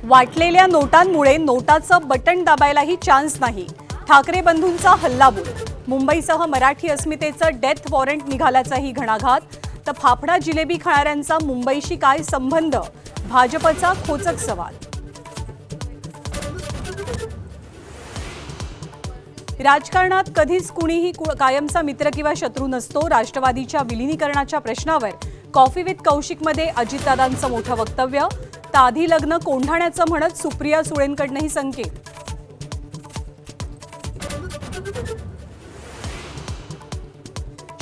वाटलेल्या नोटांमुळे नोटाचं button दाबायलाही chance नाही. ठाकरे बंधूंचा हल्लाबोल. मुंबईसह मराठी अस्मितेचं डेथ वॉरंट निघाल्याचाही घणाघात. तर फाफडा जिलेबी खाणाऱ्यांचा मुंबईशी काय संबंध? भाजपचा खोचक सवाल. राजकारणात कधीच कुणीही कायमचा मित्र किंवा शत्रू नसतो. राष्ट्रवादीच्या विलीनीकरणाच्या प्रश्नावर कॉफी विथ कौशिकमध्ये अजितदादांचं मोठं वक्तव्य. तर आधी लग्न कोंढाण्याचं म्हणत सुप्रिया सुळेंकडनंही संकेत.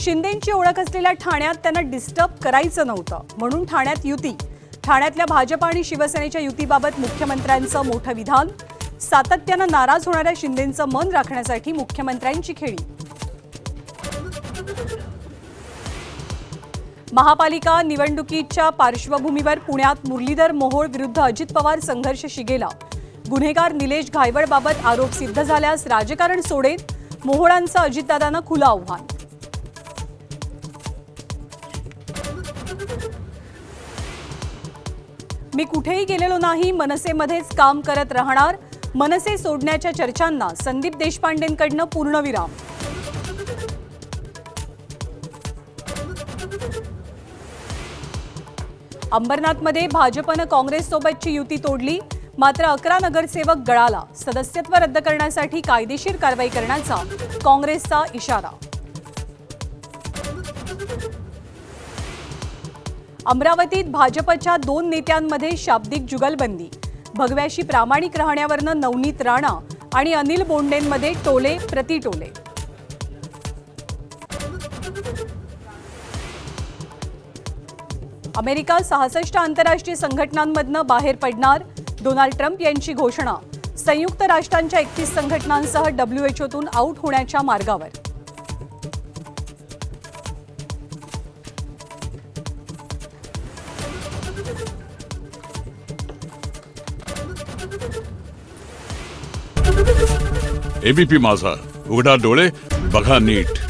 शिंदेंची ओळख असलेल्या ठाण्यात त्यांना डिस्टर्ब करायचं नव्हतं म्हणून ठाण्यात युती. ठाण्यातल्या भाजप आणि शिवसेनेच्या युतीबाबत मुख्यमंत्र्यांचं मोठं विधान. सातत्यानं नाराज होणाऱ्या शिंदेंचं मन राखण्यासाठी मुख्यमंत्र्यांची खेळी. महापालिका निवडणुकीच्या पार्श्वभूमीवर पुण्यात मुरलीधर मोहोळ विरुद्ध अजित पवार संघर्ष शिगेला. गुन्हेगार निलेश घायवळबाबत आरोप सिद्ध झाल्यास राजकारण सोडेन. मोहोळांचं अजितदादांना खुलं आव्हान. मी कुठेही गेलेलो नाही, मनसेमध्येच काम करत राहणार. मनसे सोडण्याच्या चर्चांना संदीप देशपांडेंकडनं पूर्णविराम. अंबरनाथमध्ये भाजपनं काँग्रेससोबतची युती तोडली. मात्र 11 नगरसेवक गळाला. सदस्यत्व रद्द करण्यासाठी कायदेशीर कारवाई करण्याचा काँग्रेसचा इशारा. अमरावतीत भाजपच्या 2 नेत्यांमध्ये शाब्दिक जुगलबंदी. भगव्याशी प्रामाणिक राहण्यावरनं नवनीत राणा आणि अनिल बोंडेंमध्ये टोले प्रतिटोले. अमेरिका 66 आंतरराष्ट्रीय संघटनांमधनं बाहेर पडणार. डोनाल्ड ट्रम्प यांची घोषणा. संयुक्त राष्ट्रांच्या 31 संघटनांसह WHOतून आऊट होण्याच्या मार्गावर. एबीपी माझा, उघडा डोळे बघा नीट.